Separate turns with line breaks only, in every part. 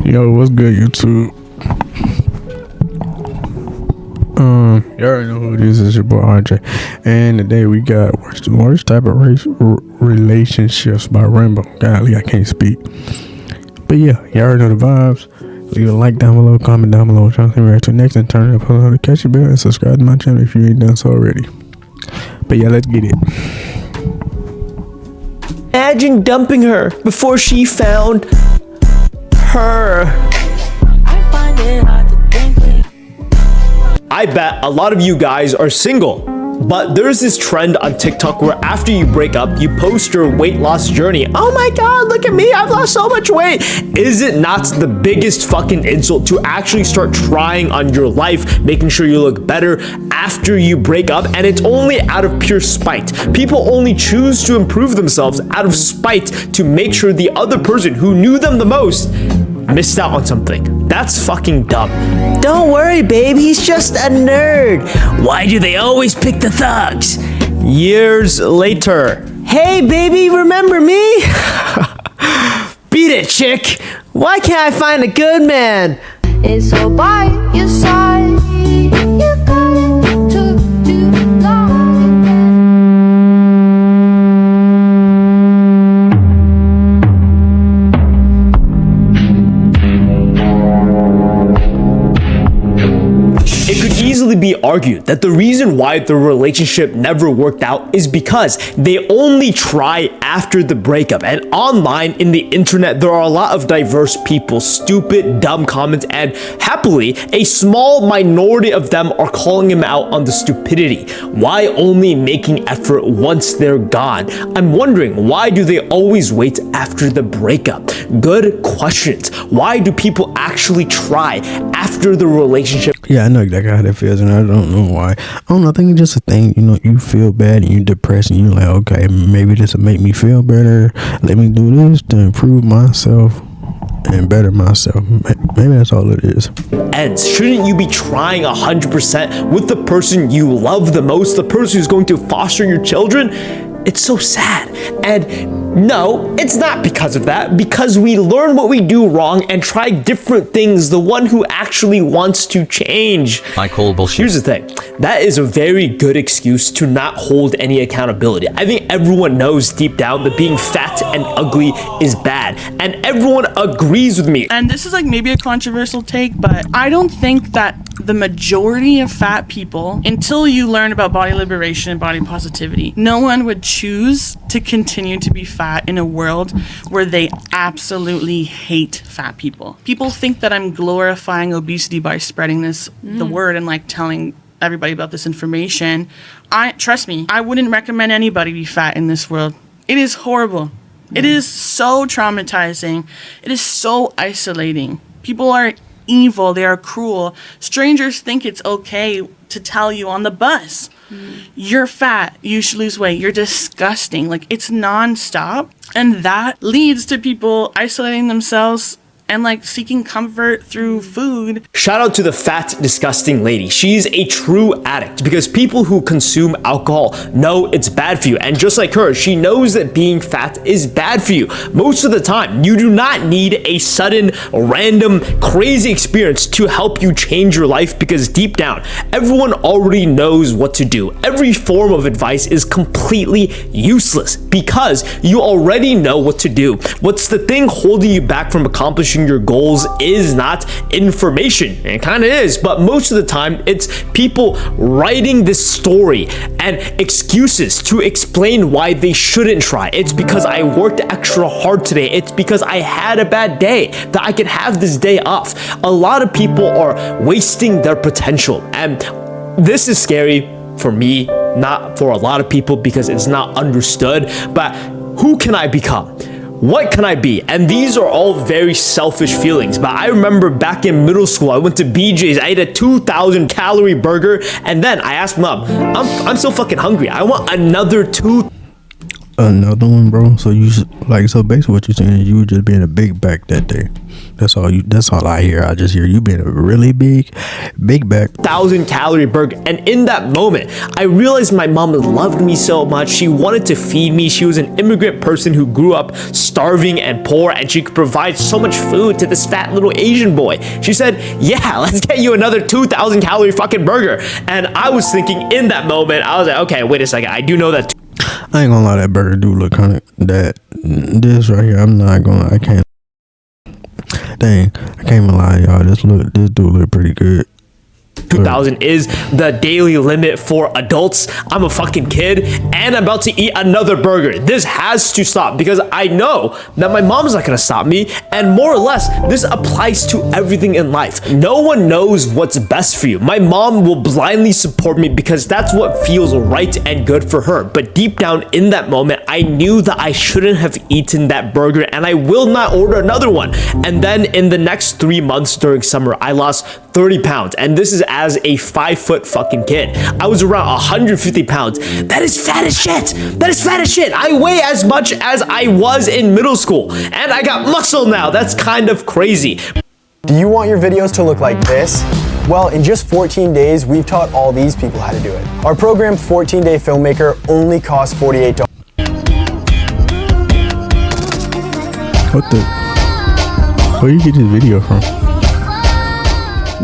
Yo, what's good, YouTube? You already know who it is. It's your boy RJ, and today we got worst type of relationships by Rainbow. Golly, I can't speak. But yeah, you already know the vibes. Leave a like down below, comment down below, trying to react to next, and turn it up on the notification bell and subscribe to my channel if you ain't done so already. But yeah, let's get it.
Imagine dumping her before she found her. I bet a lot of you guys are single, but there's this trend on TikTok where after you break up, you post your weight loss journey. Oh my god, look at me, I've lost so much weight. Is it not the biggest fucking insult to actually start trying on your life, making sure you look better after you break up? And it's only out of pure spite. People only choose to improve themselves out of spite to make sure the other person who knew them the most missed out on something. That's fucking dumb. Don't worry, babe, he's just a nerd. Why do they always pick the thugs? Years later. Hey, baby, remember me? Beat it, chick. Why can't I find a good man?
It's so by your side. You got it took too long.
It could easily be argued that the reason why the relationship never worked out is because they only try after the breakup. And online in the internet, there are a lot of diverse people, stupid, dumb comments, and happily, a small minority of them are calling him out on the stupidity. Why only making effort once they're gone? I'm wondering, why do they always wait after the breakup? Good questions. Why do people actually try after the relationship?
Yeah, I know exactly how that feels, and I don't know why. I don't know. I think it's just a thing. You know, you feel bad and you're depressed, and you're like, okay, maybe this will make me feel better. Let me do this to improve myself and better myself. Maybe that's all it is.
Ends. Shouldn't you be trying 100% with the person you love the most, the person who's going to foster your children? It's so sad. And no, it's not because of that, because we learn what we do wrong and try different things, the one who actually wants to change.
I call bullshit.
Here's the thing, that is a very good excuse to not hold any accountability. I think everyone knows deep down that being fat and ugly is bad, and everyone agrees with me.
And this is like maybe a controversial take, but I don't think that the majority of fat people, until you learn about body liberation and body positivity, no one would choose to continue to be fat in a world where they absolutely hate fat people. People think that I'm glorifying obesity by spreading the word and like telling everybody about this information. Trust me, I wouldn't recommend anybody be fat in this world. It is horrible. It is so traumatizing. It is so isolating. People are evil, they are cruel. Strangers think it's okay to tell you on the bus, you're fat, you should lose weight, you're disgusting. Like, it's non-stop, and that leads to people isolating themselves and like seeking comfort through food.
Shout out to the fat, disgusting lady. She's a true addict because people who consume alcohol know it's bad for you. And just like her, she knows that being fat is bad for you. Most of the time, you do not need a sudden, random, crazy experience to help you change your life, because deep down, everyone already knows what to do. Every form of advice is completely useless because you already know what to do. What's the thing holding you back from accomplishing your goals is not information. It kind of is, but most of the time it's people writing this story and excuses to explain why they shouldn't try. It's because I worked extra hard today. It's because I had a bad day that I could have this day off. A lot of people are wasting their potential, and this is scary for me, not for a lot of people because it's not understood. But who can I become? What can I be? And these are all very selfish feelings. But I remember back in middle school, I went to BJ's, I ate a 2,000 calorie burger, and then I asked mom, I'm so fucking hungry. I want another
another one, bro. So you like, so basically what you're saying is you were just being a big back that day. That's all I hear. I just hear you being a really big back.
1,000-calorie burger, and in that moment I realized my mom loved me so much. She wanted to feed me. She was an immigrant person who grew up starving and poor, and she could provide so much food to this fat little Asian boy. She said, yeah, let's get you another 2,000-calorie fucking burger. And I was thinking in that moment, I was like, okay, wait a second, I do know that
I ain't gonna lie, that burger do look kind of this right here. I can't. Dang, I can't even lie, y'all. This dude look pretty good.
2,000 is the daily limit for adults. I'm a fucking kid and I'm about to eat another burger. This has to stop because I know that my mom's not gonna stop me, and more or less this applies to everything in life. No one knows what's best for you. My mom will blindly support me because that's what feels right and good for her, but deep down in that moment I knew that I shouldn't have eaten that burger, and I will not order another one. And then in the next 3 months during summer I lost 30 pounds, and this is as a 5-foot fucking kid. I was around 150 pounds. That is fat as shit. That is fat as shit. I weigh as much as I was in middle school, and I got muscle now. That's kind of crazy.
Do you want your videos to look like this? Well, in just 14 days, we've taught all these people how to do it. Our program, 14-Day Filmmaker, only costs $48.
Where you get this video from?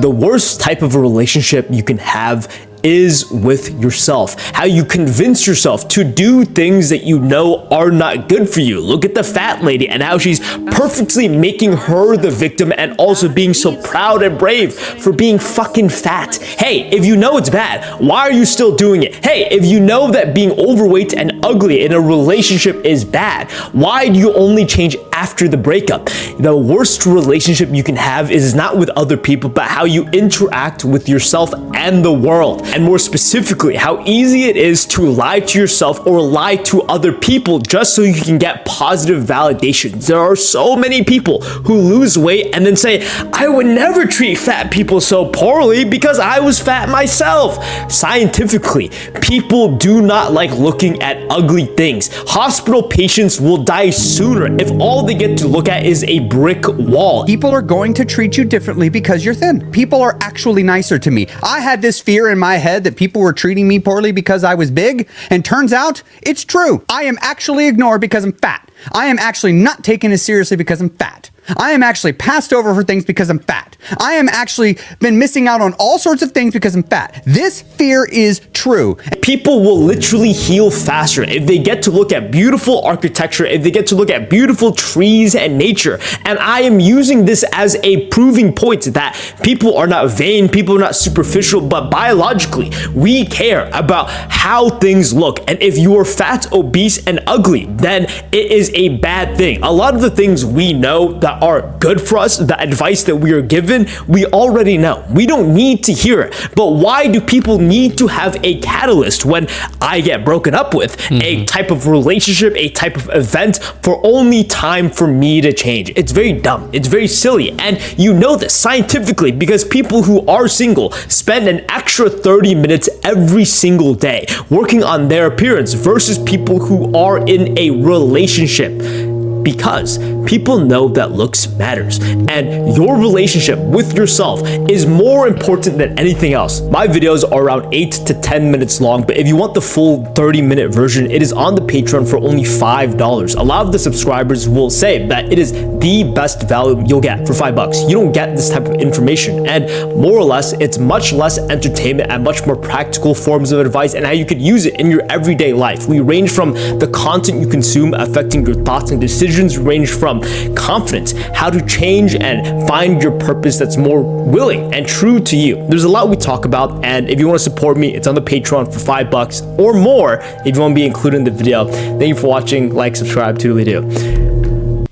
The worst type of a relationship you can have is with yourself. How you convince yourself to do things that you know are not good for you. Look at the fat lady and how she's perfectly making her the victim and also being so proud and brave for being fucking fat. Hey, if you know it's bad, why are you still doing it? Hey, if you know that being overweight and ugly in a relationship is bad, why do you only change after the breakup? The worst relationship you can have is not with other people, but how you interact with yourself and the world. And more specifically, how easy it is to lie to yourself or lie to other people just so you can get positive validation. There are so many people who lose weight and then say, I would never treat fat people so poorly because I was fat myself. Scientifically, people do not like looking at ugly things. Hospital patients will die sooner if all they get to look at is a brick wall.
People are going to treat you differently because you're thin. People are actually nicer to me. I had this fear in my head that people were treating me poorly because I was big, and turns out it's true. I am actually ignored because I'm fat. I am actually not taken as seriously because I'm fat. I am actually passed over for things because I'm fat. I am actually been missing out on all sorts of things because I'm fat. This fear is true.
People will literally heal faster if they get to look at beautiful architecture, if they get to look at beautiful trees and nature. And I am using this as a proving point that people are not vain, people are not superficial, but biologically, we care about how things look. And if you are fat, obese, and ugly, then it is a bad thing. A lot of the things we know that are good for us, the advice that we are given, we already know. We don't need to hear it. But why do people need to have a catalyst when I get broken up with, a type of relationship, a type of event for only time for me to change? It's very dumb. It's very silly. And you know this scientifically because people who are single spend an extra 30 minutes every single day working on their appearance versus people who are in a relationship. Because people know that looks matters, and your relationship with yourself is more important than anything else. My videos are around 8 to 10 minutes long, but if you want the full 30-minute version, it is on the Patreon for only $5. A lot of the subscribers will say that it is the best value you'll get for $5. You don't get this type of information, and more or less, it's much less entertainment and much more practical forms of advice and how you could use it in your everyday life. We range from the content you consume affecting your thoughts and decisions, range from confidence, how to change and find your purpose that's more willing and true to you. There's a lot we talk about, and if you want to support me, it's on the Patreon for $5 or more if you want to be included in the video. Thank you for watching. Like, subscribe, toodly do.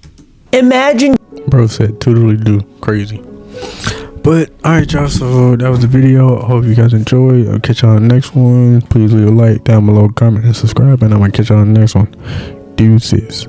Imagine.
Bro said totally do. Crazy. But alright, y'all, so that was the video. I hope you guys enjoyed. I'll catch y'all on the next one. Please leave a like down below, comment, and subscribe, and I'm gonna catch y'all on the next one. Deuces.